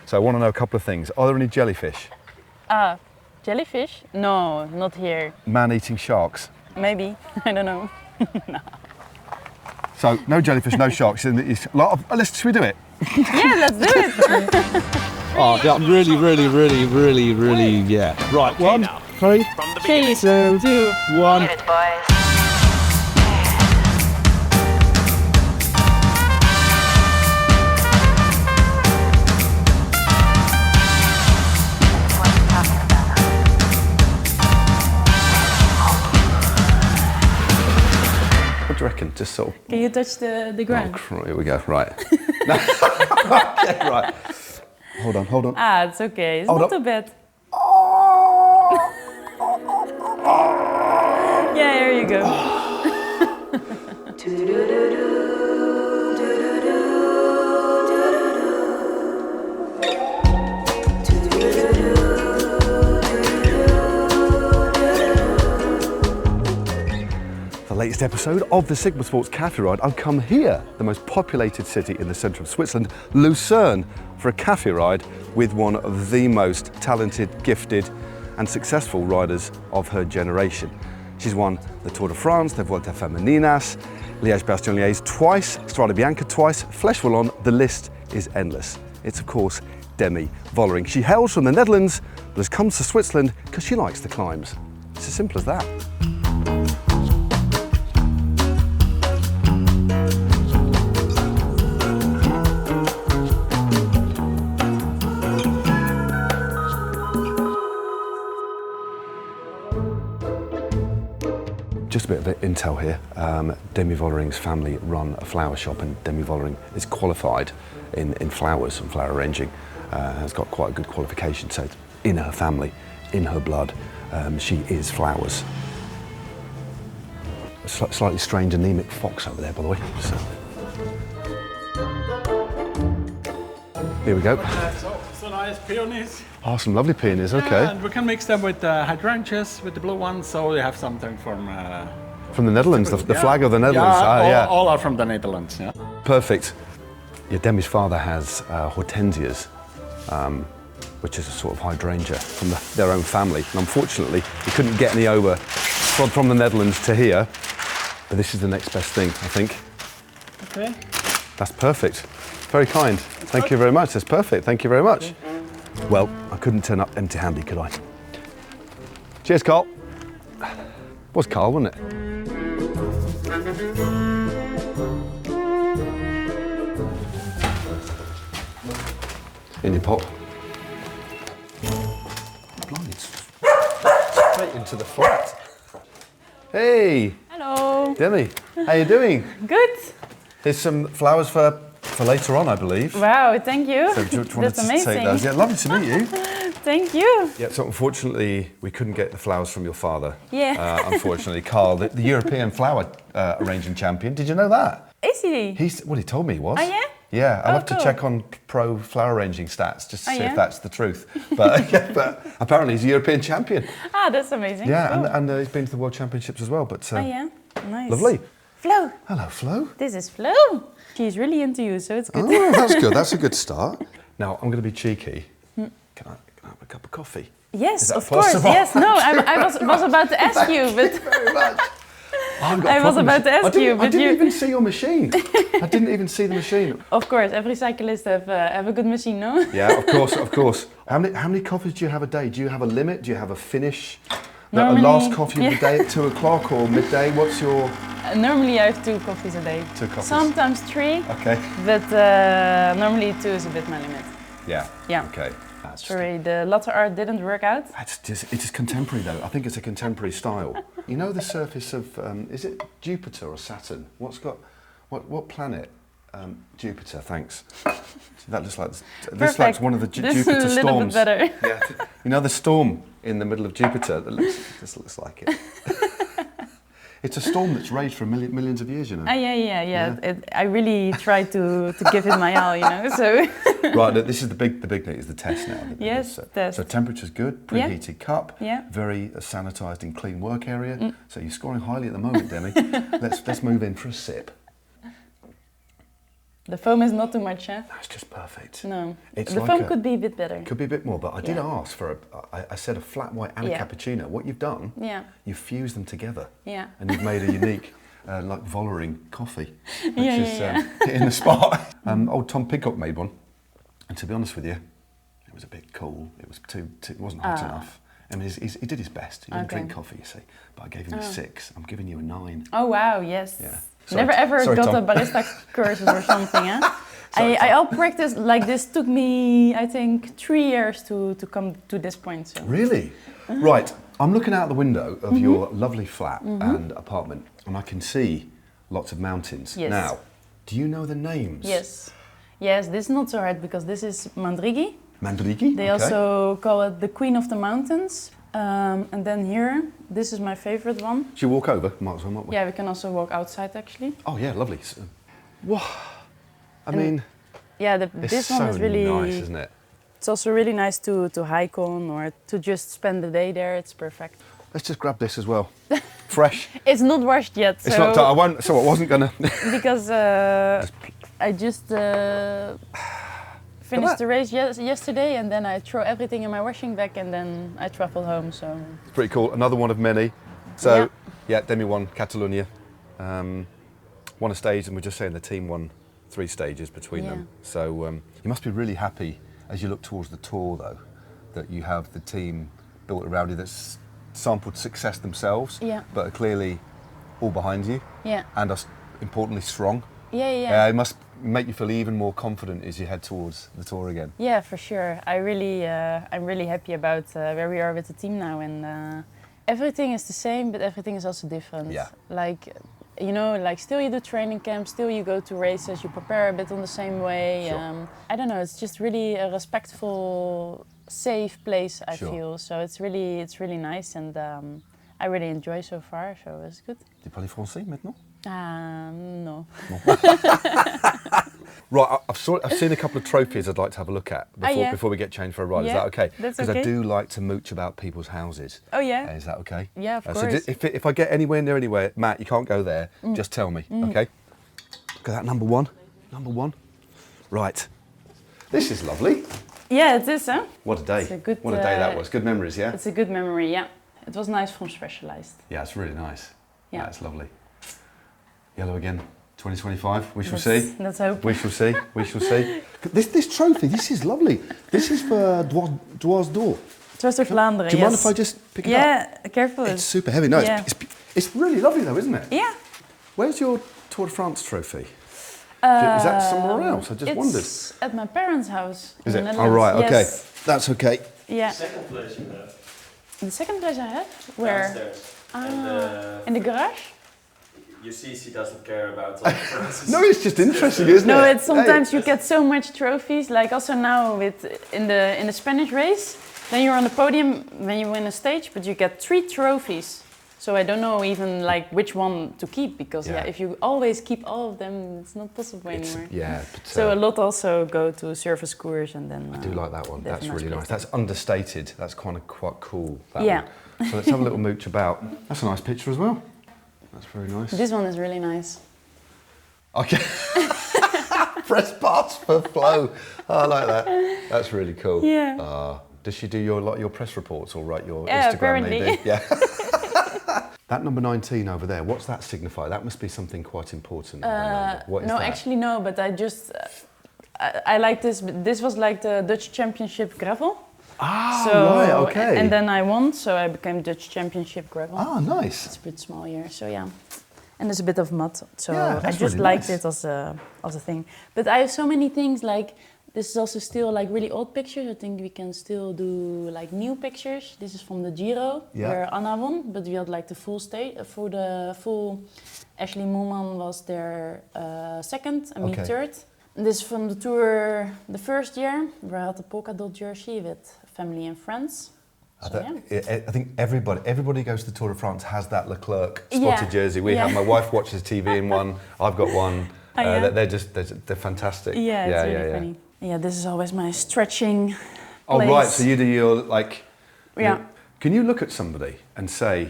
So I want to know a couple of things. Are there any jellyfish? Jellyfish? No, not here. Man-eating sharks? Maybe, I don't know. No. So no jellyfish, no sharks. Should we do it? Yeah, let's do it. Oh, yeah, really, yeah. Right, 1, 3, 3, 2, 1. Get it, boys. What do you reckon? Just sort of... Can you touch the ground? Oh, here we go, right. Okay, right. Hold on. It's okay. It's Hold not up. too bad. Oh! Yeah, here you go. The latest episode of the Sigma Sports Café Ride, I've come here, the most populated city in the centre of Switzerland, Lucerne, for a cafe ride with one of the most talented, gifted and successful riders of her generation. She's won the Tour de France, the Volta Femininas, Liège-Bastogne-Liège twice, Strade Bianca twice, Flèche Wallonne, the list is endless. It's of course Demi Vollering. She hails from the Netherlands, but has come to Switzerland because she likes the climbs. It's as simple as that. Just a bit of intel here. Demi Vollering's family run a flower shop, and Demi Vollering is qualified in flowers and flower arranging. Has got quite a good qualification, so it's in her family, in her blood. She is flowers. A slightly strange anemic fox over there, by the way. So. Here we go. So nice peonies. Oh, some lovely peonies, okay. And we can mix them with hydrangeas, with the blue ones, so you have something from the Netherlands, the flag of the Netherlands. All are from the Netherlands, yeah. Perfect. Yeah, Demi's father has hortensias, which is a sort of hydrangea from their own family. And unfortunately, we couldn't get any over from the Netherlands to here. But this is the next best thing, I think. Okay. That's perfect. Very kind. Thank you very much. That's perfect. Thank you very much. Well, I couldn't turn up empty-handed, could I? Cheers, Carl. Was Carl, wasn't it? In your pot. Blimey, straight into the flat. Hey. Hello. Demi, how you doing? Good. Here's some flowers for later on, I believe. Wow, thank you. So do you want That's to amazing. take those? Yeah, lovely to meet you. Thank you. Yeah, so unfortunately, we couldn't get the flowers from your father. Yeah. Unfortunately, Carl, the European flower arranging champion. Did you know that? Is he? He told me he was. Oh, yeah? Yeah, I'll Oh, have to cool. check on pro flower arranging stats just to see yeah? if that's the truth. But, yeah, but apparently he's a European champion. That's amazing. Yeah, Cool. and he's been to the World Championships as well. But Yeah, nice. lovely. Flo. Hello, Flo. This is Flo. She's really into you, so it's good. Oh, that's good. That's a good start. Now, I'm going to be cheeky. Can I have a cup of coffee? Yes, Is that of course. possible? Yes, no, I was about to ask you, but Very much. I've got I was problems. about to ask you, I but didn't you- even see your machine. I didn't even see the machine. of course, every cyclist have a good machine, no? Yeah, of course. How many coffees do you have a day? Do you have a limit? Do you have a finish? A Normally, last coffee of the yeah. day at 2 o'clock or midday? What's your... Normally I have 2 coffees a day. 2 coffees. Sometimes 3, Okay. but normally 2 is a bit my limit. Yeah. Yeah. Okay. That's just, Sorry, the latte art didn't work out. it's contemporary though. I think it's a contemporary style. You know the surface of, is it Jupiter or Saturn? What planet? Jupiter, thanks. That looks like this like one of the This Jupiter is a little storms. bit better. Yeah, you know the storm in the middle of Jupiter. This looks like it. It's a storm that's raged for millions of years, you know. Yeah. I really try to give it my all, you know. So Right, look, this is the big thing is the test now. Yes, test. So temperature's good, Yeah. preheated cup, Yeah. very sanitised and clean work area. So you're scoring highly at the moment, Demi. Let's move in for a sip. The foam is not too much, eh? That's just perfect. No. It's The like foam could be a bit better. Could be a bit more, but I did Yeah. ask for I said a flat white and a Yeah. cappuccino. What you've done, Yeah. you've fused them together. Yeah. And you've made a unique, like Vollering coffee, which Yeah, is yeah, hitting the spot. Old Tom Pidcock made one, and to be honest with you, it was a bit cool. It was it wasn't hot enough. I mean, he did his best. He didn't drink coffee, you see, but I gave him a 6. I'm giving you a 9. Oh wow, yes. Yeah. Never ever sorry, got Tom. a barista courses or something, eh? I all practiced like this took me, I think, 3 years to come to this point. So. Really? Right. I'm looking out the window of your lovely flat and apartment, and I can see lots of mountains. Yes. Now, do you know the names? Yes. Yes, this is not so hard because this is Mandrigi. Mandrigi? They also call it the Queen of the Mountains. And then here, this is my favorite one. Should we walk over? Might as well, might we? Yeah, we can also walk outside actually. Oh yeah, lovely. Wow. I mean, Yeah, it's this so one is really nice, isn't it? It's also really nice to hike on or to just spend the day there. It's perfect. Let's just grab this as well. Fresh. It's not washed yet. It's so not. I won't. So I wasn't gonna. because I just finished the race yesterday, and then I throw everything in my washing bag, and then I travel home. So It's pretty cool. Another one of many. So yeah, Demi won Catalunya. Won a stage, and we're just saying the team won 3 stages between them. So you must be really happy as you look towards the tour, though, that you have the team built around you that's sampled success themselves, but are clearly all behind you, and are importantly strong. It must make you feel even more confident as you head towards the tour again. Yeah, for sure. I'm really happy about where we are with the team now, and everything is the same, but everything is also different. Yeah. Like, you know, like still you do training camps, still you go to races, you prepare a bit on the same way. Sure. I don't know, it's just really a respectful, safe place, I Sure. feel. So it's really nice, and I really enjoy so far, so it's good. Tu parles français maintenant? No. Right, I've seen a couple of trophies I'd like to have a look at before we get changed for a ride. Is Yeah, that okay? that's Because I okay. do like to mooch about people's houses. Oh yeah? Is that okay? Yeah, of So course. if I get anywhere near anywhere, Matt, you can't go there, just tell me, okay? Look at that, number one. Right. This is lovely. Yeah, it is, huh? What a day. It's a good, what a day that was. Good memories, yeah? It's a good memory, yeah. It was nice from Specialized. Yeah, it's really nice. Yeah. That's lovely. Yellow again, 2025, we shall Let's- see. let's hope. We shall see, we shall see. This trophy, this is lovely. This is for Dwars d'Or. Trust of Vlaanderen, Do you mind if I just pick it up? Yeah, careful. It's super heavy. No, Yeah. it's really lovely though, isn't it? Yeah. Where's your Tour de France trophy? Is that somewhere else? I just wondered. It's at my parents' house. Is in it? the Oh, right, Netherlands. okay. Yes. That's okay. Yeah. Second place you have The second place I have? Where? downstairs. And In the garage? you see she doesn't care about all the prizes. No, it's just interesting, isn't No, it? it's sometimes you get so much trophies. Like also now in the Spanish race, then you're on the podium when you win a stage, but you get 3 trophies. So I don't know even like which one to keep, because if you always keep all of them, it's not possible anymore. Yeah. But, So a lot also go to service course, and then I do like that one. there's That's a nice really place nice. there. That's understated. That's kind of quite cool. That Yeah. one. So let's have a little mooch about. That's a nice picture as well. That's very nice. This one is really nice. Okay. Press pass for flow. Oh, I like that. That's really cool. Yeah. Does she do your press reports or write your Yeah, Instagram apparently. maybe? Yeah. That number 19 over there, what's that signify? That must be something quite important. What is No, that? actually no, but I just I like this. This was like the Dutch Championship gravel. Ah, So, right, okay. And then I won, so I became Dutch Championship gravel. Ah, nice. It's a bit small here, so yeah. And there's a bit of mud, so Yeah, I that's just really liked nice. it as a thing. But I have so many things, like this is also still like really old pictures. I think we can still do like new pictures. This is from the Giro, where Anna won, but we had like the full stage, for the full, Ashley Moolman was there second and me third. And this is from the tour the first year, where I had the polka dot jersey with family and friends. So, I think everybody goes to the Tour de France has that Leclerc spotted jersey. We have. My wife watches TV in one. I've got one. They're fantastic. Yeah, it's really funny. Yeah, this is always my stretching Oh place. right, so you do your like. Yeah. Can you look at somebody and say,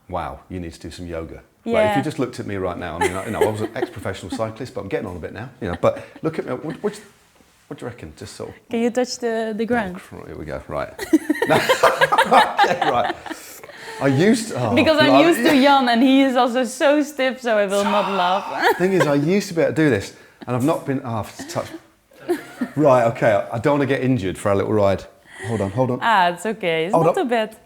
"Wow, you need to do some yoga"? Yeah. Like, if you just looked at me right now, I mean, I was an ex-professional cyclist, but I'm getting on a bit now. But look at me. What do you reckon? Just sort of. Can you touch the ground? Oh, here we go. Right. Okay, right. Because I'm used to Jan, and he is also so stiff, so I will not laugh. Thing is, I used to be able to do this, and I've not been. Touch. Right. Okay. I don't want to get injured for our little ride. Hold on. It's okay. It's not too bad.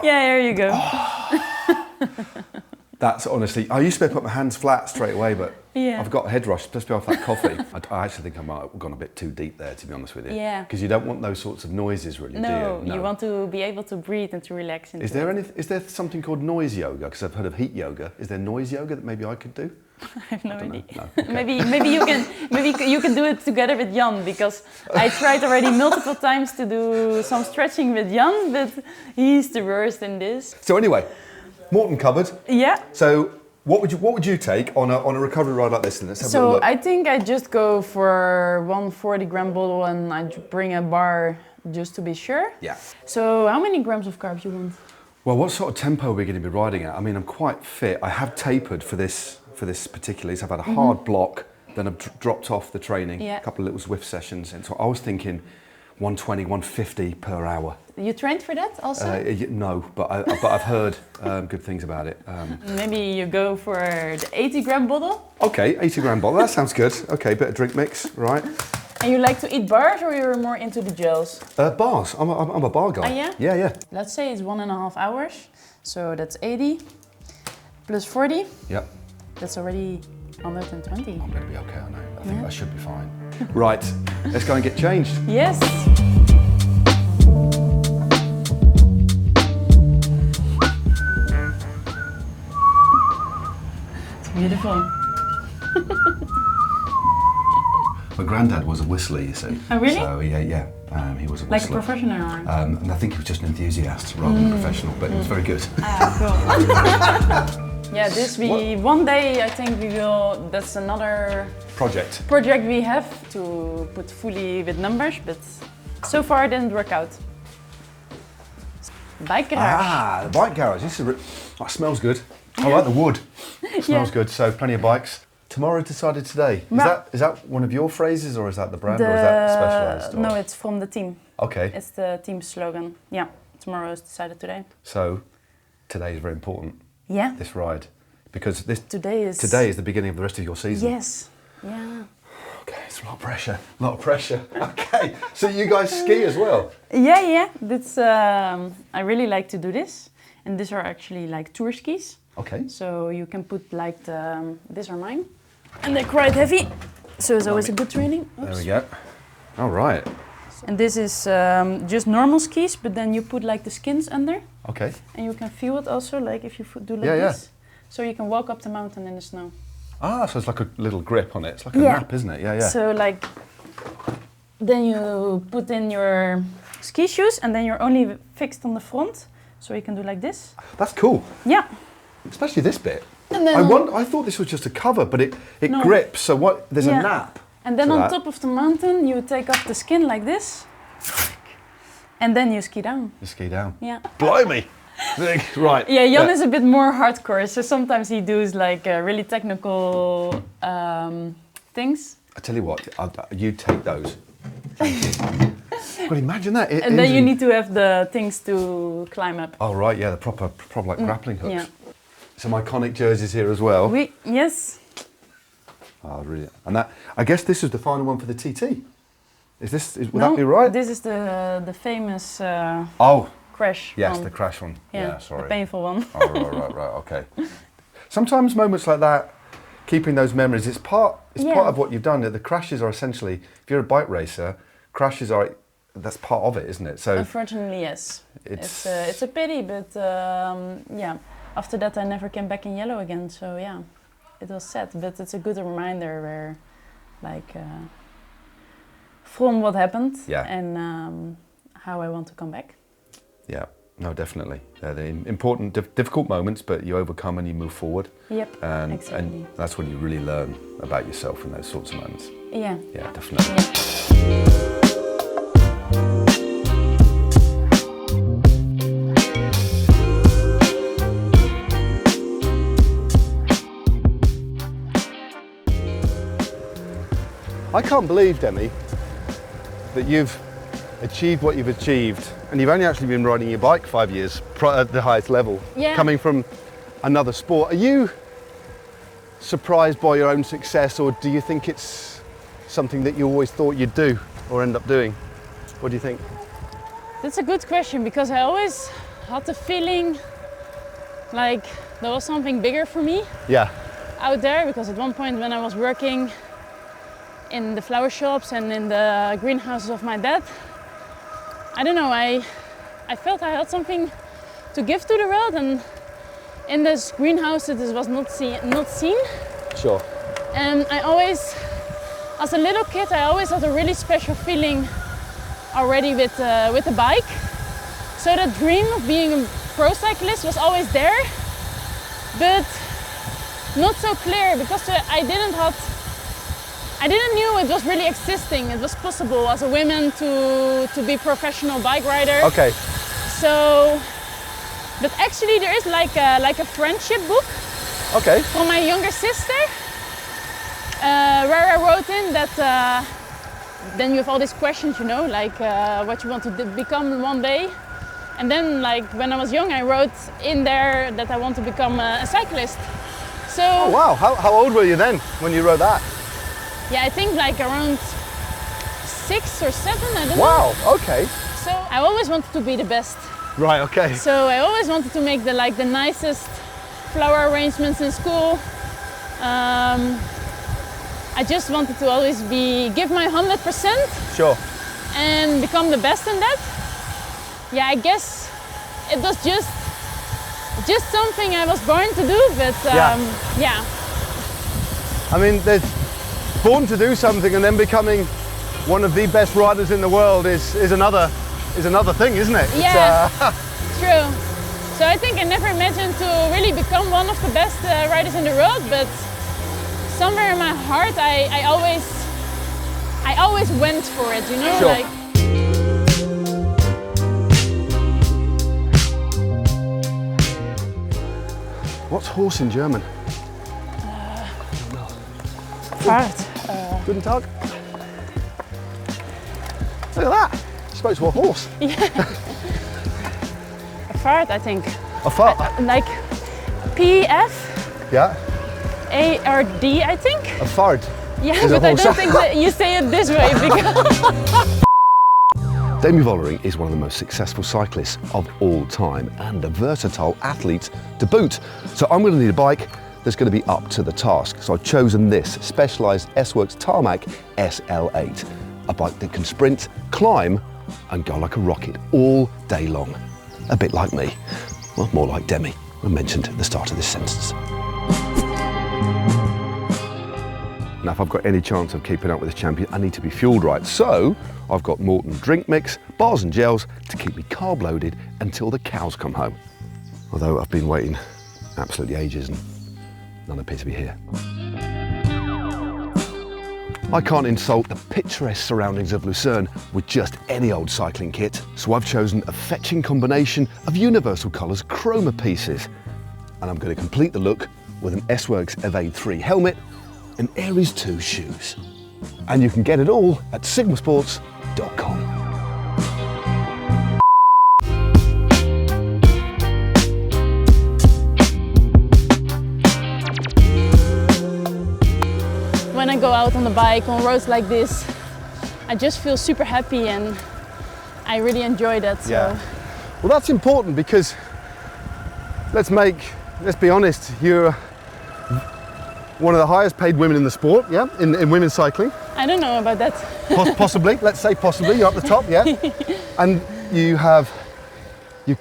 Yeah, here you go. That's honestly, I used to be able to put my hands flat straight away, but Yeah. I've got a head rush just off that coffee. I actually think I might have gone a bit too deep there, to be honest with you. Yeah. Because you don't want those sorts of noises, really, do No, you? you want to be able to breathe and to relax. Is there something called noise yoga? Because I've heard of heat yoga. Is there noise yoga that maybe I could do? I have no idea. No. Okay. Maybe you can do it together with Jan, because I tried already multiple times to do some stretching with Jan, but he's the worst in this. So anyway, Morton covered. Yeah. So what would you take on a recovery ride like this? Then let's have a So look. I think I just go for 140-gram bottle, and I bring a bar just to be sure. Yeah. So how many grams of carbs you want? Well, what sort of tempo are we going to be riding at? I mean, I'm quite fit. I have tapered for this particularly. So I've had a hard block, then I've dropped off the training, Yeah. a couple of little Zwift sessions, and so I was thinking 120, 150 per hour. You trained for that also? No, but I've heard good things about it. Maybe you go for the 80-gram bottle, Okay, 80-gram bottle. That sounds good. Okay, bit of drink mix, right? and you like to eat bars, or you're more into the gels? Bars. I'm a bar guy. Oh, yeah? Yeah. Let's say it's 1.5 hours, so that's 80 plus 40. Yep. That's already 120. I'm going to be okay, I know. I think I should be fine. Right, let's go and get changed. Yes. It's beautiful. My granddad was a whistler, you see. Oh, really? So yeah. He was a Like a whistler. professional, or? And I think he was just an enthusiast rather than a professional, but he was very good. Cool. Yeah, one day I think we will, that's another Project. project we have to put fully with numbers, but so far it didn't work out. Bike garage. The bike garage. This is it smells good. I like the wood. It smells good. So plenty of bikes. Tomorrow decided today. Is that one of your phrases, or is that the brand, or is that specialised? No, it's from the team. Okay. It's the team slogan. Yeah, tomorrow is decided today. So today is very important. Yeah. This ride, because Today is the beginning of the rest of your season. Yes. Yeah. Okay, it's a lot of pressure. Okay, so you guys ski as well? Yeah. That's I really like to do this, and these are actually like tour skis. Okay. So you can put like these are mine, and they're quite heavy, so it's always a good training. There we go. All right. And this is just normal skis, but then you put like the skins under, Okay. and you can feel it also, like if you do like Yeah. this. So you can walk up the mountain in the snow. So it's like a little grip on it. It's like a Yeah. nap, isn't it? Yeah. So like, then you put in your ski shoes, and then you're only fixed on the front, so you can do like this. That's cool. Yeah. Especially this bit. And then I thought this was just a cover, but it No. grips. So what? There's Yeah. a nap. And then to on that. top of the mountain, you take off the skin like this, and then you ski down. You ski down. Yeah. Blimey. Right. Yeah, Jan is a bit more hardcore, so sometimes he does like really technical things. I tell you what, you take those. Thank you. But imagine that. And then you need to have the things to climb up. Oh right, yeah, the proper like grappling hooks. Yeah. Some iconic jerseys here as well. Yes. Oh, really? And that, I guess this is the final one for the TT. Would that be right? This is the famous crash. Yes, one. the crash one. Yeah, sorry. The painful one. Oh, right, okay. Sometimes moments like that, keeping those memories, it's part of what you've done. The crashes are essentially, if you're a bike racer, that's part of it, isn't it? So unfortunately, yes. It's a pity, but yeah. After that, I never came back in yellow again. So yeah, it was sad, but it's a good reminder where, like, from what happened and how I want to come back. Yeah, no, definitely. They're the important, difficult moments, but you overcome and you move forward. Yep, exactly. And that's when you really learn about yourself in those sorts of moments. Yeah. Yeah, definitely. Yeah. I can't believe, Demi, that you've achieved what you've achieved, and you've only actually been riding your bike 5 years at the highest level, coming from another sport. Are you surprised by your own success, or do you think it's something that you always thought you'd do or end up doing? What do you think? That's a good question, because I always had the feeling like there was something bigger for me out there, because at one point when I was working in the flower shops and in the greenhouses of my dad, I don't know, I felt I had something to give to the world, and in this greenhouse this was not seen. Sure. And I always, as a little kid, I always had a really special feeling already with the bike. So the dream of being a pro cyclist was always there, but not so clear, because I didn't knew it was really existing. It was possible as a woman to be professional bike rider. Okay. So, but actually there is like a friendship book. Okay. From my younger sister, where I wrote in that then you have all these questions, you know, like what you want to become one day. And then, like, when I was young, I wrote in there that I want to become a cyclist. So. Oh, wow, how old were you then when you wrote that? Yeah, I think like around 6 or 7, I don't know. Wow, okay. So I always wanted to be the best. Right, okay. So I always wanted to make the nicest flower arrangements in school. I just wanted to always give my 100%. Sure. And become the best in that. Yeah, I guess it was just something I was born to do, but yeah. I mean, there's born to do something, and then becoming one of the best riders in the world is another thing, isn't it? Yeah, true. So I think I never imagined to really become one of the best riders in the world, but somewhere in my heart, I always went for it, you know? Sure. Like, what's horse in German? Pferd. Guten Tag. Look at that. You spoke to a horse. Yeah. A pferd, I think. A fart. Like PF. Yeah. ARD, I think. A fart. Yeah, but I don't think that you say it this way because. Demi Vollering is one of the most successful cyclists of all time, and a versatile athlete to boot. So I'm going to need a bike that's going to be up to the task. So I've chosen this Specialized S-Works Tarmac SL8, a bike that can sprint, climb, and go like a rocket all day long. A bit like me. Well, more like Demi, I mentioned at the start of this sentence. Now, if I've got any chance of keeping up with this champion, I need to be fueled right. So I've got Morton drink mix, bars and gels to keep me carb loaded until the cows come home. Although I've been waiting absolutely ages and none appear to be here. I can't insult the picturesque surroundings of Lucerne with just any old cycling kit, so I've chosen a fetching combination of Universal Colours chroma pieces. And I'm going to complete the look with an S-Works Evade 3 helmet and Aries 2 shoes. And you can get it all at sigmasports.com. When I go out on the bike on roads like this, I just feel super happy and I really enjoy that. So. Yeah. Well, that's important because let's be honest, you're one of the highest paid women in the sport, yeah, in women's cycling. I don't know about that. Possibly, let's say possibly, you're up the top, yeah. And you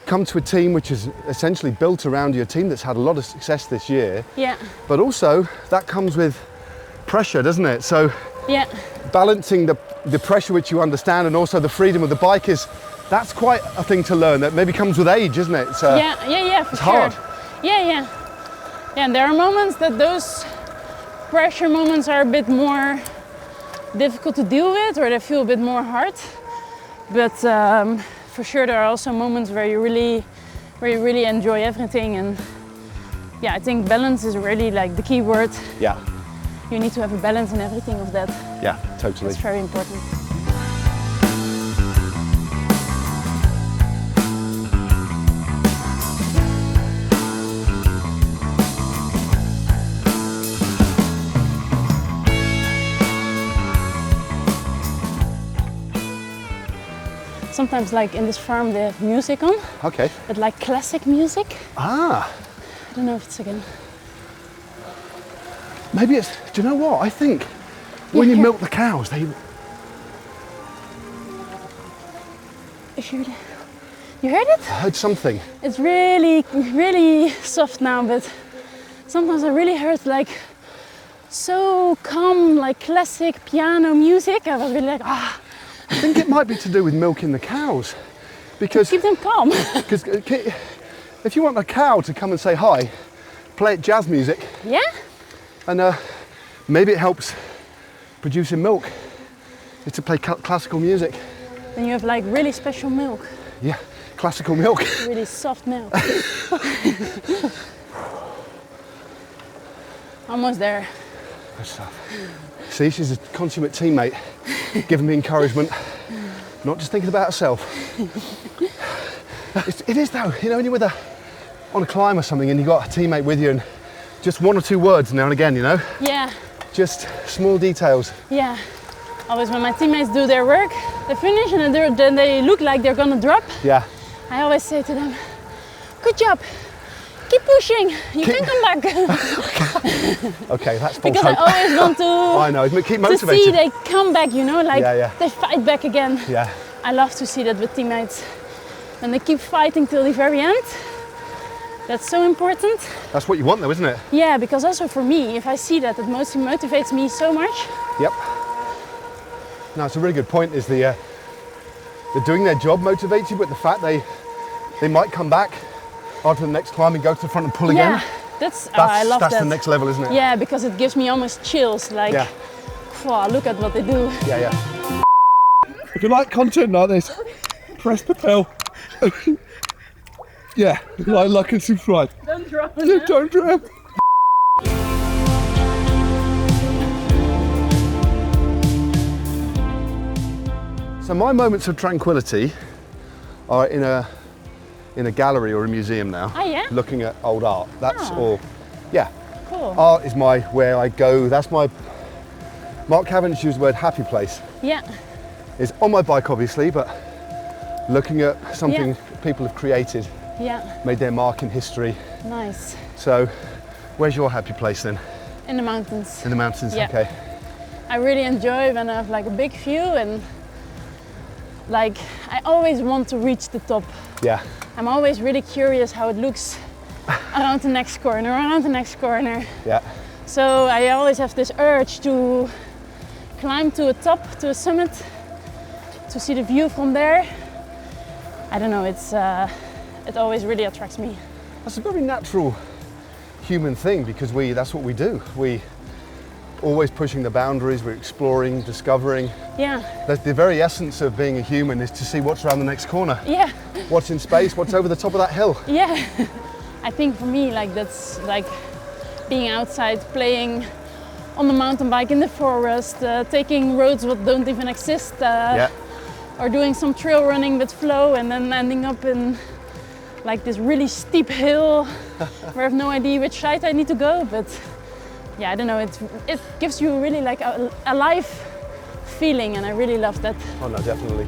come to a team which is essentially built around your team that's had a lot of success this year. Yeah. But also that comes with pressure, doesn't it? So yeah. Balancing the pressure which you understand and also the freedom of the bike that's quite a thing to learn that maybe comes with age, isn't it? Yeah, for it's sure. hard. Yeah, and there are moments that those pressure moments are a bit more difficult to deal with, or they feel a bit more hard. But for sure, there are also moments where you really enjoy everything. And yeah, I think balance is really like the key word. Yeah. you need to have a balance in everything of that. Yeah, totally. It's very important. Sometimes, like in this farm, they have music on, Okay. but like classic music. Ah, I don't know if it's again. maybe it's, do you know what? I think when you Yeah. milk the cows, they, If you heard it? I heard something. It's really, really soft now, but sometimes I really heard like so calm, like classic piano music. I was really like, ah, I think it might be to do with milking the cows. Because keep them calm. if you want a cow to come and say hi, play it jazz music, Yeah? and maybe it helps producing milk, is to play classical music. Then you have like really special milk, Yeah, classical milk. really soft milk. Almost there. Good stuff. See, she's a consummate teammate, giving me encouragement, not just thinking about herself. It is though, you know, when you're on a climb or something and you've got a teammate with you and just one or two words now and again, you know, Yeah, just small details. yeah. Always when my teammates do their work, they finish and then they look like they're gonna drop. Yeah, I always say to them, good job, keep pushing, you can come back. okay, that's false Because I hope. always want I know, keep to see motivated. they come back, you know, like Yeah, yeah. they fight back again. Yeah, I love to see that with teammates. When they keep fighting till the very end, that's so important. that's what you want though, isn't it? Yeah, because also for me, if I see that, it mostly motivates me so much. Yep. No, it's a really good point, is they're doing their job motivates you, but the fact they might come back after the next climb and go to the front and pull again. Yeah, that's I love that's that. the next level, isn't it? Yeah, because it gives me almost chills, like, Yeah. wow, look at what they do. Yeah, yeah. If you like content like this, press the bell. Yeah, like and subscribe. Don't drop Don't drop. So my moments of tranquility are in a gallery or a museum now. Oh, yeah? Looking at old art. That's Ah. all. Yeah. Cool. Art is where I go. That's my. Mark Cavendish used the word happy place. Yeah, It's on my bike, obviously, but looking at something Yeah. people have created, yeah, made their mark in history. nice. So, where's your happy place then? In the mountains. In the mountains. Yeah. Okay. I really enjoy when I have like a big view and like I always want to reach the top. Yeah. I'm always really curious how it looks around the next corner. Yeah. So I always have this urge to climb to a top, to a summit, to see the view from there. I don't know, it always really attracts me. That's a very natural human thing because that's what we do. We always pushing the boundaries, we're exploring, discovering. Yeah, The very essence of being a human is to see what's around the next corner. yeah, What's in space, what's over the top of that hill. yeah. I think for me, like that's like being outside, playing on the mountain bike in the forest, taking roads that don't even exist, Yeah. or doing some trail running with flow and then ending up in like this really steep hill where I have no idea which side I need to go, but yeah, I don't know, it gives you really like a live feeling and I really love that. Oh no, definitely.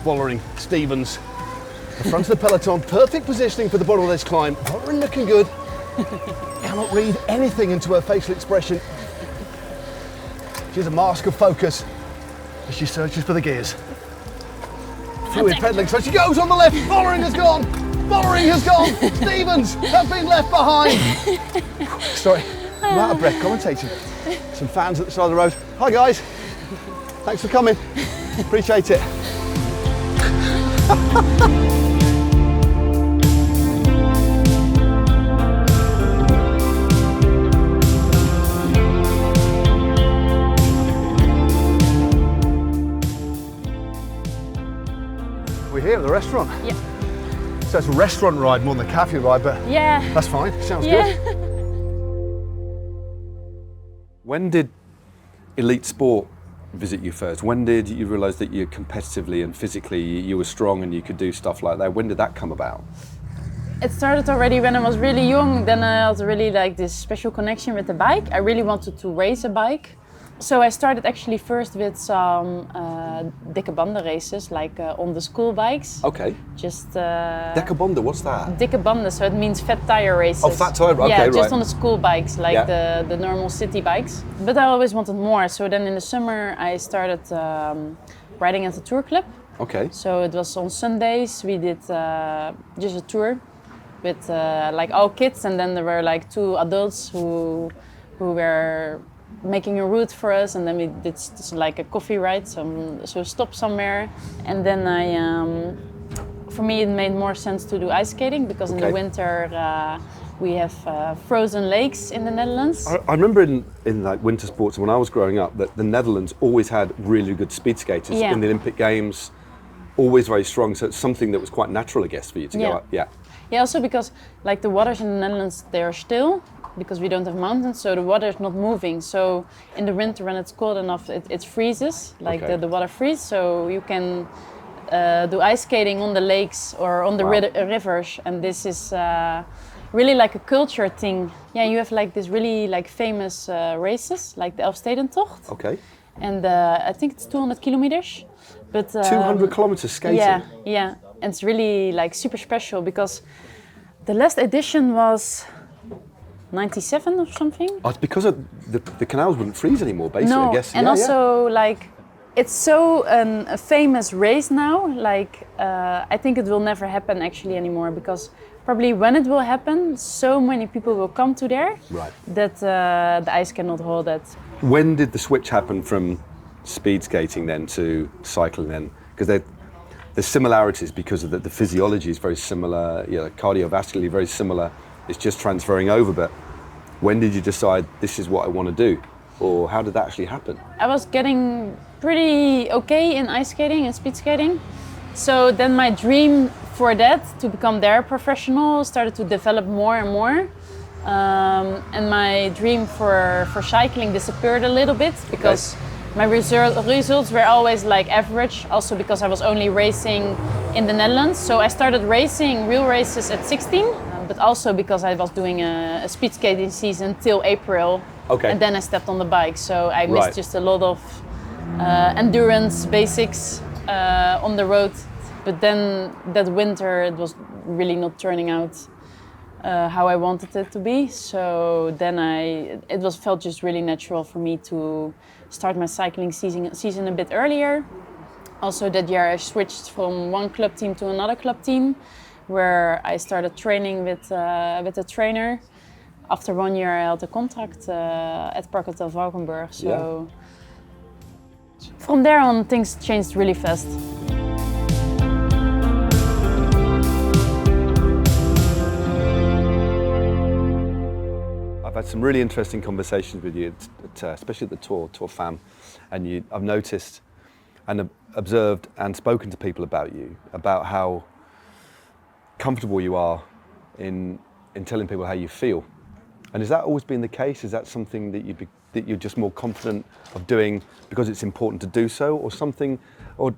Vollering, Stevens, the front of the peloton, perfect positioning for the bottom of this climb. Vollering looking good. Cannot read anything into her facial expression. She's a mask of focus as she searches for the gears. Fluid pedaling, so she goes on the left. Vollering has gone. Vollering has gone. Stevens has been left behind. Sorry, I'm out of breath commentating. Some fans at the side of the road. Hi guys, thanks for coming. Appreciate it. We're here at the restaurant. Yeah. So it's a restaurant ride more than a cafe ride, but Yeah. that's fine. Sounds Yeah. good. When did elite sport visit you first? When did you realise that you competitively and physically you were strong and you could do stuff like that? When did that come about? It started already when I was really young. Then I had really like this special connection with the bike. I really wanted to race a bike. So I started actually first with some dikke banden races, like on the school bikes. Okay. Just Dikke banden, what's that? dikke banden, so it means fat tire races. Oh, fat tire, okay, yeah, right. just on the school bikes, like Yeah. the normal city bikes. But I always wanted more, so then in the summer I started riding at the tour club. Okay. So it was on Sundays, we did just a tour with like all kids, and then there were like 2 adults who were making a route for us, and then we did like a coffee ride, so stop somewhere. And then for me it made more sense to do ice skating, because in the winter we have frozen lakes in the Netherlands. I remember in like winter sports when I was growing up that the Netherlands always had really good speed skaters Yeah. in the Olympic Games, always very strong. So it's something that was quite natural, I guess, for you to Yeah. go up. Yeah. Yeah, also because like the waters in the Netherlands, they are still, because we don't have mountains, so the water is not moving. So in the winter when it's cold enough, it freezes, like Okay. the water freezes, so you can do ice skating on the lakes or on the rivers, and this is really like a culture thing. Yeah, you have like this really like famous races, like the Elfstedentocht, Okay. and I think it's 200 kilometers. But 200 kilometers skating. yeah, yeah, and it's really like super special, because the last edition was 97 or something. Oh, it's because of the canals wouldn't freeze anymore, basically, No, I guess. and Yeah, also like it's so a famous race now. Like I think it will never happen actually anymore, because probably when it will happen, so many people will come to there Right. that the ice cannot hold it. When did the switch happen from speed skating then to cycling then? Because there's similarities because of the physiology is very similar, cardiovascularly very similar. It's just transferring over. But when did you decide this is what I want to do? Or how did that actually happen? I was getting pretty okay in ice skating and speed skating. So then my dream for that, to become there professional, started to develop more and more. And my dream for cycling disappeared a little bit, because my results were always like average, also because I was only racing in the Netherlands. So I started racing real races at 16, but also because I was doing a speed skating season till April. Okay. And then I stepped on the bike, so I missed Right. just a lot of endurance basics on the road. But then that winter it was really not turning out how I wanted it to be. So then it felt just really natural for me to start my cycling season a bit earlier. Also that year I switched from one club team to another club team, where I started training with a trainer. After 1 year I held a contract at Park Hotel Valkenburg. So from there on things changed really fast. I've had some really interesting conversations with you, especially at the Tour Fam, and I've noticed and observed and spoken to people about you, about how comfortable you are in telling people how you feel. And has that always been the case? Is that something that you're just more confident of doing because it's important to do so, or something, or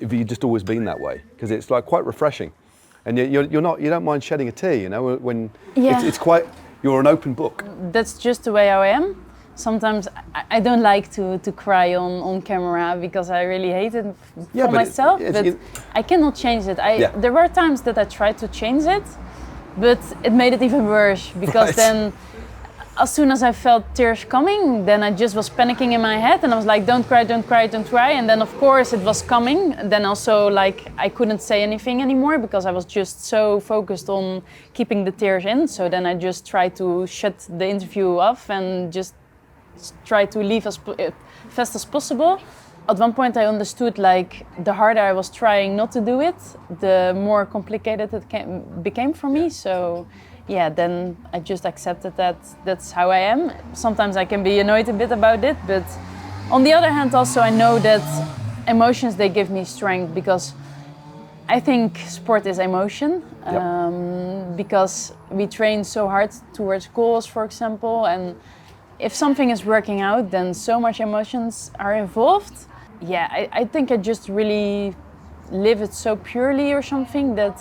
have you just always been that way? Because it's like quite refreshing, and you don't mind shedding a tear, when it's quite. You're an open book. That's just the way I am. Sometimes I don't like to cry on camera, because I really hate it for myself, but I cannot change it. There were times that I tried to change it, but it made it even worse, because then as soon as I felt tears coming, then I just was panicking in my head, and I was like, don't cry, don't cry, don't cry. And then of course it was coming. Then also like I couldn't say anything anymore, because I was just so focused on keeping the tears in. So then I just tried to shut the interview off and just try to leave as fast as possible. At one point I understood, like, the harder I was trying not to do it, the more complicated it became for me. So yeah, then I just accepted that that's how I am. Sometimes I can be annoyed a bit about it, but on the other hand also I know that emotions, they give me strength, because I think sport is emotion, because we train so hard towards goals, for example, and if something is working out, then so much emotions are involved. Yeah, I think I just really live it so purely or something that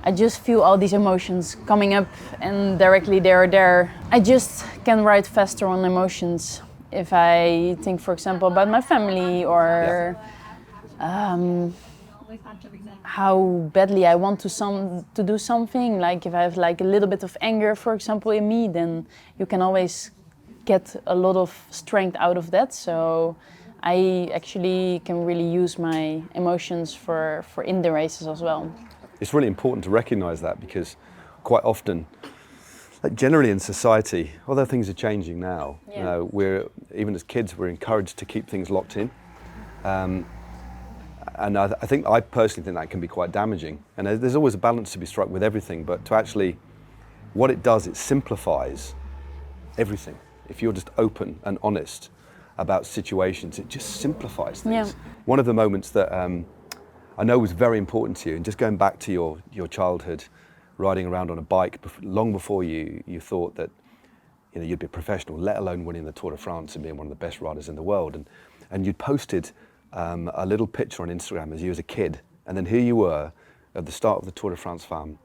I just feel all these emotions coming up and directly they're there. I just can ride faster on emotions if I think, for example, about my family or how badly I want to do something. Like if I have like a little bit of anger, for example, in me, then you can always get a lot of strength out of that. So I actually can really use my emotions for in the races as well. It's really important to recognise that, because quite often, like generally in society, although things are changing now, you know, even as kids, we're encouraged to keep things locked in. And I personally think that can be quite damaging. And there's always a balance to be struck with everything, but to actually, what it does, it simplifies everything. If you're just open and honest about situations, it just simplifies things. Yeah. One of the moments that I know was very important to you, and just going back to your childhood, riding around on a bike long before you thought that, you know, you'd be a professional, let alone winning the Tour de France and being one of the best riders in the world. And you'd posted a little picture on Instagram as you as a kid, and then here you were at the start of the Tour de France farm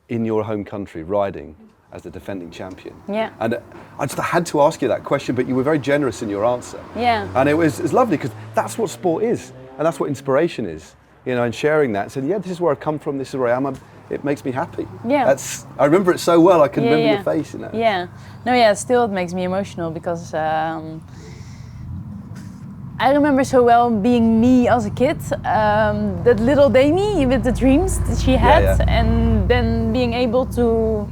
in your home country riding as the defending champion. Yeah. And I just had to ask you that question, but you were very generous in your answer. Yeah. And it was lovely, because that's what sport is, and that's what inspiration is, you know, and sharing that, saying, yeah, this is where I come from, this is where I am, it makes me happy. Yeah. I remember it so well, I can remember your face, you know. Yeah. No, yeah, still it makes me emotional, because I remember so well being me as a kid, that little Demi with the dreams that she had, and then being able to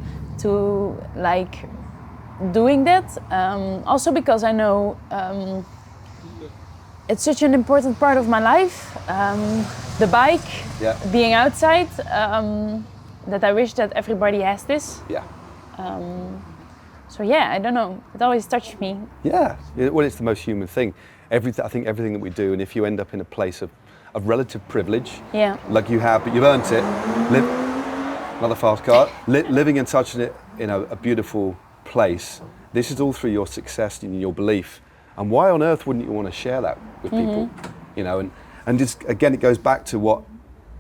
like doing that. Also because I know it's such an important part of my life, the bike, being outside, that I wish that everybody has this. Yeah. So yeah, I don't know, it always touched me. Yeah, well, it's the most human thing. I think everything that we do, and if you end up in a place of relative privilege, like you have, but you've earned it, another fast car, living in such a beautiful place, this is all through your success and your belief. And why on earth wouldn't you want to share that with people? You know, and just again, it goes back to what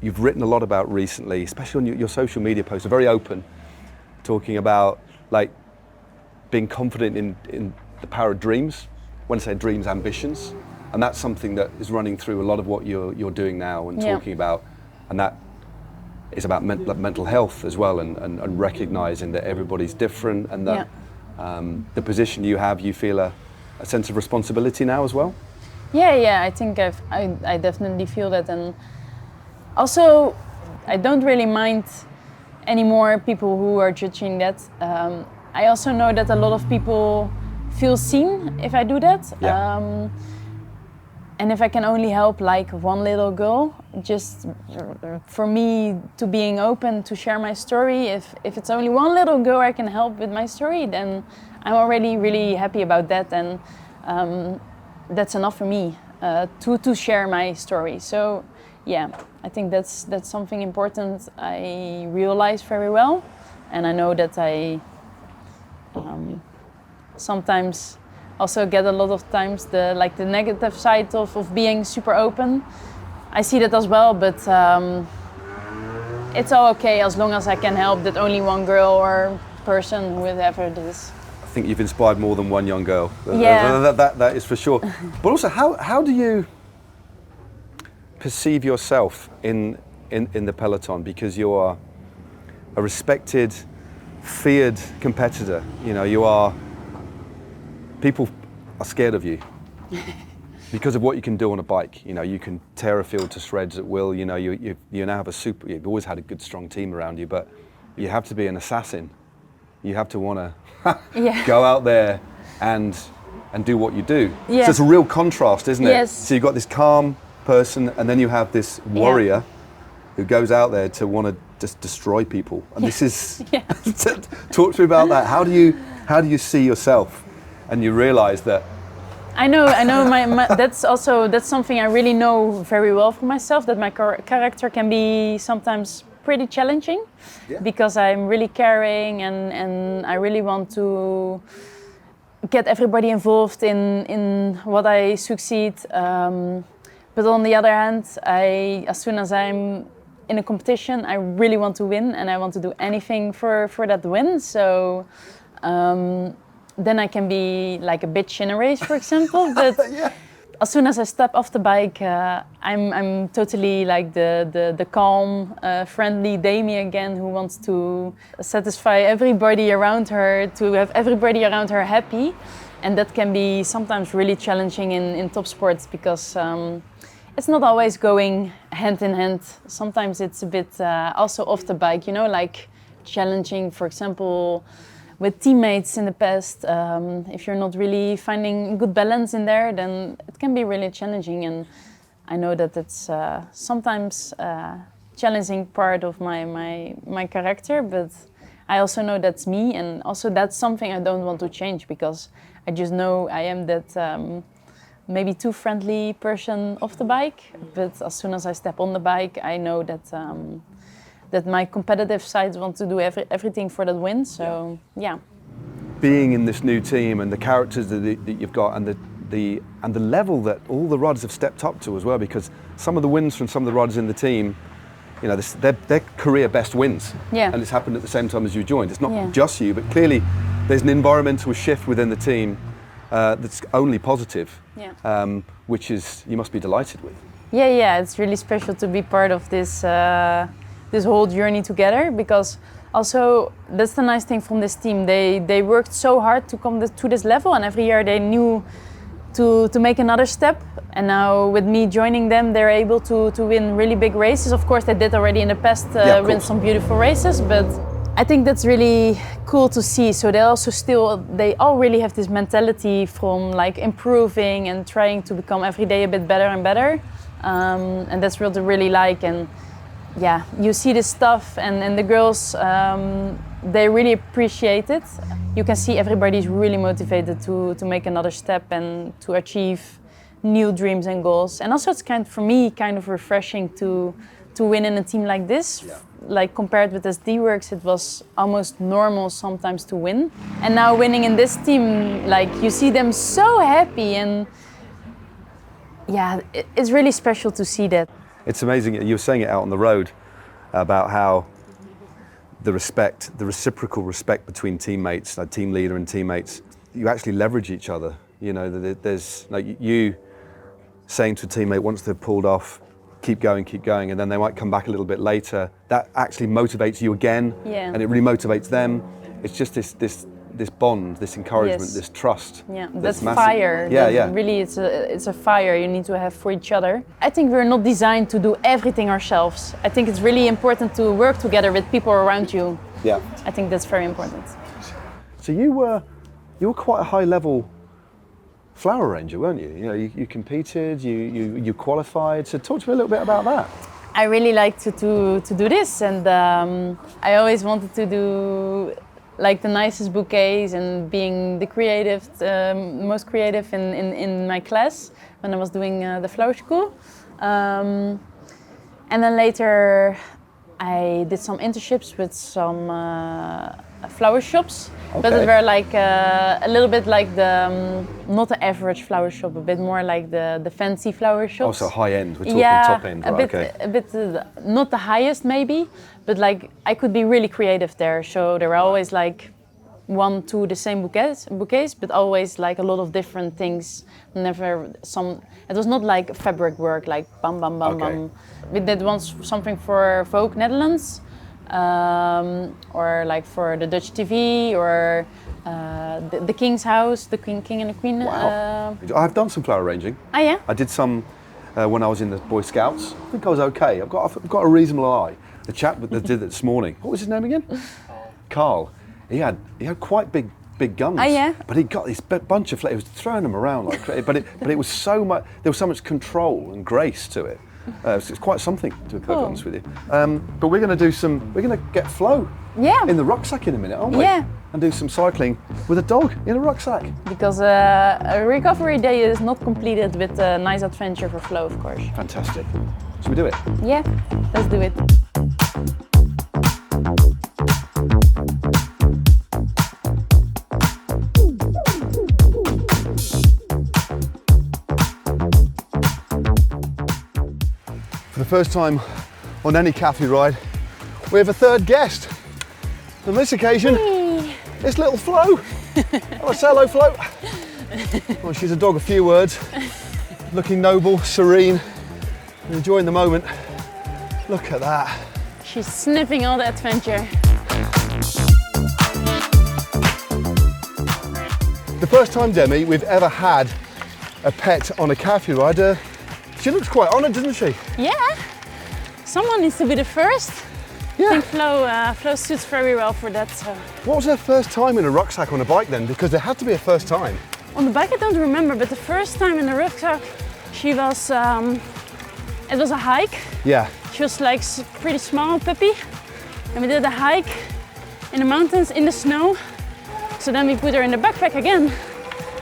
you've written a lot about recently, especially on your social media posts, are very open, talking about like being confident in the power of dreams. When I say dreams, ambitions, and that's something that is running through a lot of what you're doing now and talking about, and that is about mental health as well, and recognizing that everybody's different, and that the position you have, you feel a sense of responsibility now as well. Yeah, I think I definitely feel that, and also I don't really mind anymore people who are judging that. I also know that a lot of people feel seen if I do that. And if I can only help like one little girl, just for me to being open to share my story, if it's only one little girl I can help with my story, then I'm already really happy about that, and that's enough for me to share my story. So yeah, I think that's something important I realize very well, and I know that I sometimes also get a lot of times the negative side of being super open. I see that as well, but it's all okay as long as I can help that only one girl or person, whoever it is. I think you've inspired more than one young girl. Yeah. That is for sure. But also, how do you perceive yourself in the peloton? Because you are a respected, feared competitor. You know, people are scared of you because of what you can do on a bike. You know, you can tear a field to shreds at will. You know, you now have you've always had a good, strong team around you, but you have to be an assassin. You have to want to go out there and do what you do. Yeah. So it's a real contrast, isn't it? Yes. So you've got this calm person, and then you have this warrior who goes out there to want to just destroy people. And this is talk to me about that. How do you see yourself? And you realise that I know. That's something I really know very well for myself. That my character can be sometimes pretty challenging, because I'm really caring and I really want to get everybody involved in what I succeed. But on the other hand, as soon as I'm in a competition, I really want to win and I want to do anything for that win. So then I can be like a bitch in a race, for example. But as soon as I step off the bike, I'm totally like the calm, friendly Demi again, who wants to satisfy everybody around her, to have everybody around her happy. And that can be sometimes really challenging in top sports, because it's not always going hand in hand. Sometimes it's a bit also off the bike, like challenging, for example, with teammates in the past. If you're not really finding good balance in there, then it can be really challenging. And I know that it's sometimes a challenging part of my character, but I also know that's me, and also that's something I don't want to change, because I just know I am that maybe too friendly person off the bike. But as soon as I step on the bike, I know that that my competitive sides want to do everything for that win. So yeah. Being in this new team and the characters that you've got, and the level that all the riders have stepped up to as well, because some of the wins from some of the riders in the team, they're career best wins. Yeah. And it's happened at the same time as you joined. It's not just you, but clearly there's an environmental shift within the team that's only positive, which is you must be delighted with. Yeah, it's really special to be part of this this whole journey together, because also that's the nice thing from this team. They worked so hard to come to this level, and every year they knew to make another step. And now with me joining them, they're able to win really big races. Of course, they did already in the past win some beautiful races, but I think that's really cool to see. So they all really have this mentality from like improving and trying to become every day a bit better and better. And that's what I really like. And yeah, you see this stuff, and the girls, they really appreciate it. You can see everybody's really motivated to make another step and to achieve new dreams and goals. And also it's for me kind of refreshing to win in a team like this. Yeah. Like compared with SD Works, it was almost normal sometimes to win. And now winning in this team, like you see them so happy, and yeah, it's really special to see that. It's amazing. You were saying it out on the road about how the reciprocal respect between teammates, like team leader and teammates, you actually leverage each other. There's like you saying to a teammate once they've pulled off, keep going, and then they might come back a little bit later. That actually motivates you again, and it really motivates them. It's just this bond, this encouragement, this trust. Yeah, that's fire. Really, it's a fire you need to have for each other. I think we're not designed to do everything ourselves. I think it's really important to work together with people around you. Yeah. I think that's very important. So you were quite a high level flower arranger, weren't you? You competed, you qualified. So talk to me a little bit about that. I really like to do this, and I always wanted to do like the nicest bouquets and being the most creative in my class when I was doing the flower school. And then later I did some internships with some flower shops, but it were like a little bit like the not the average flower shop, a bit more like the fancy flower shops. Also high end, we're talking top end, right? A bit not the highest maybe, but like I could be really creative there. So there were always like 1-2 the same bouquets, but always like a lot of different things. Never some. It was not like fabric work, like bam bam bam bam. We did once something for Vogue Netherlands, or like for the Dutch TV, or the King's house, the King and the Queen. Wow. I've done some flower arranging. Oh yeah. I did some when I was in the Boy Scouts. I think I was okay. I've got a reasonable eye. The chap that did it this morning. What was his name again? Carl. He had quite big guns. Oh yeah. But he got this bunch of flowers. He was throwing them around like crazy. But it was so much. There was so much control and grace to it. It's quite something, to be perfectly honest with you. But we're going to get Flo in the rucksack in a minute, aren't we? Yeah. And do some cycling with a dog in a rucksack. Because a recovery day is not completed with a nice adventure for Flo, of course. Fantastic. Should we do it? Yeah, let's do it. For the first time on any cafe ride, we have a third guest. On this occasion, it's little Flo. Say hello, Flo. Well, she's a dog of few words, looking noble, serene, and enjoying the moment. Look at that. She's sniffing all the adventure. The first time, Demi, we've ever had a pet on a cafe ride. She looks quite honoured, doesn't she? Yeah, someone needs to be the first. Yeah. I think Flo suits very well for that. So. What was her first time in a rucksack on a bike then? Because there had to be a first time. On the bike I don't remember, but the first time in the rucksack, she was, it was a hike. Yeah. She was like pretty small puppy. And we did a hike in the mountains in the snow. So then we put her in the backpack again,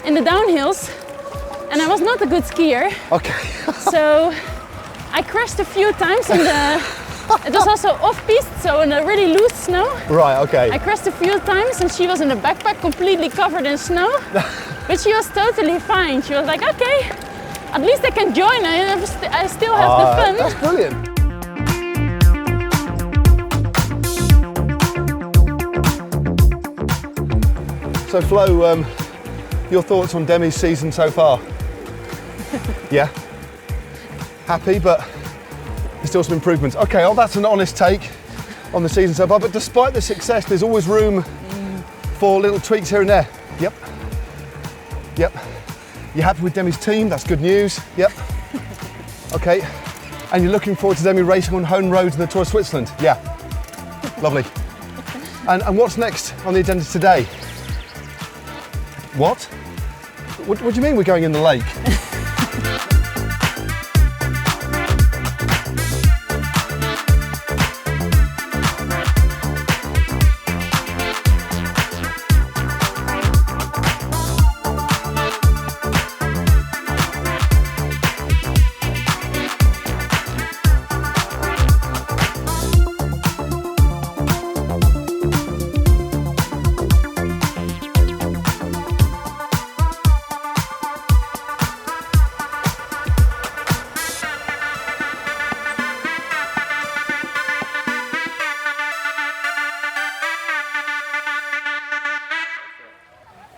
in the downhills. And I was not a good skier. Okay. So I crashed a few times in the, it was also off-piste, so in the really loose snow. Right, okay. I crashed a few times and she was in the backpack completely covered in snow. But she was totally fine. She was like, okay, at least I can join. I still have the fun. That's brilliant. So Flo, your thoughts on Demi's season so far? Yeah? Happy, but there's still some improvements. Okay, oh, that's an honest take on the season so far, but despite the success, there's always room for little tweaks here and there. Yep. Yep. You're happy with Demi's team? That's good news. Yep. Okay. And you're looking forward to Demi racing on home roads in the Tour of Switzerland? Yeah. Lovely. And what's next on the agenda today? What? What do you mean we're going in the lake?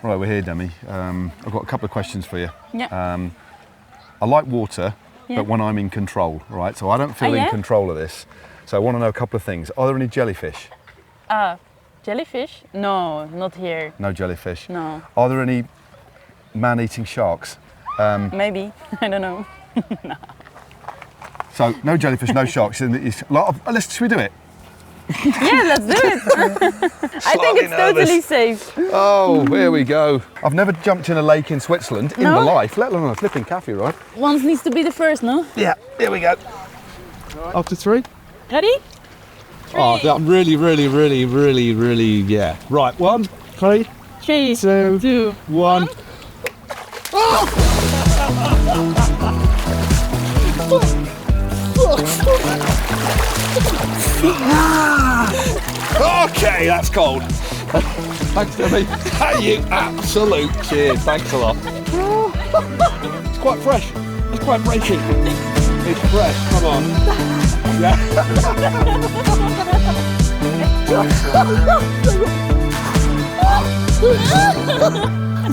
Right, we're here, Demi. I've got a couple of questions for you. Yeah. I like water, Yeah. but when I'm in control, right? So I don't feel in yeah? control of this. So I want to know a couple of things. Are there any jellyfish? Jellyfish? No, not here. No jellyfish. No. Are there any man-eating sharks? Maybe, I don't know. So no jellyfish, no sharks. Should we do it? Yeah, let's do it. I think it's totally safe. Oh, here we go. I've never jumped in a lake in Switzerland in my life, let alone a flipping cafe ride. One needs to be the first, no? Yeah, here we go. After three? Ready? Oh, I'm really, yeah. Right, 1, 3, 3, 2, 2, 1. Okay, that's cold. Thanks, Demi. You absolute cheers. Thanks a lot. It's quite fresh. It's quite breaking. It's fresh. Come on. Yeah.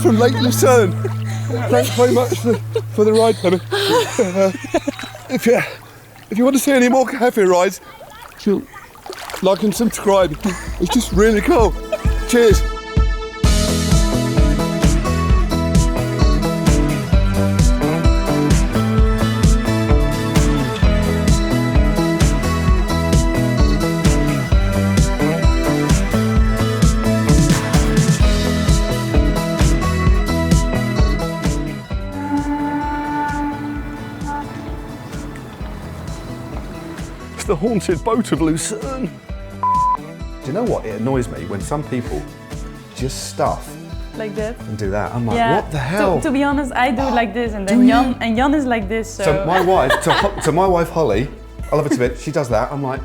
From Lake Lucerne. Thanks very much for the ride, Demi. If you want to see any more cafe rides, like and subscribe. It's just really cool. Cheers. haunted boat of Lucerne. Do you know what? It annoys me when some people just stuff Like that. and do that. I'm like, Yeah. what the hell? To be honest, I do like this, and Do then you? Jan is like this. So my wife, to my wife Holly, I love her to bits, she does that. I'm like,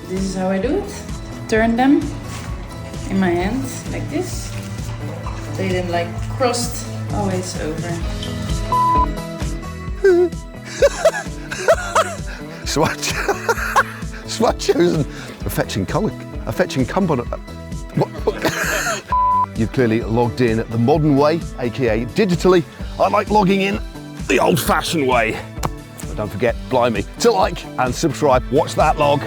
This is how I do it. Turn them in my hand like this. Lay them like crossed, always over. Swatchos and a fetching company. You've clearly logged in the modern way, aka digitally. I like logging in the old-fashioned way. But don't forget, blimey, to like and subscribe. Watch that log.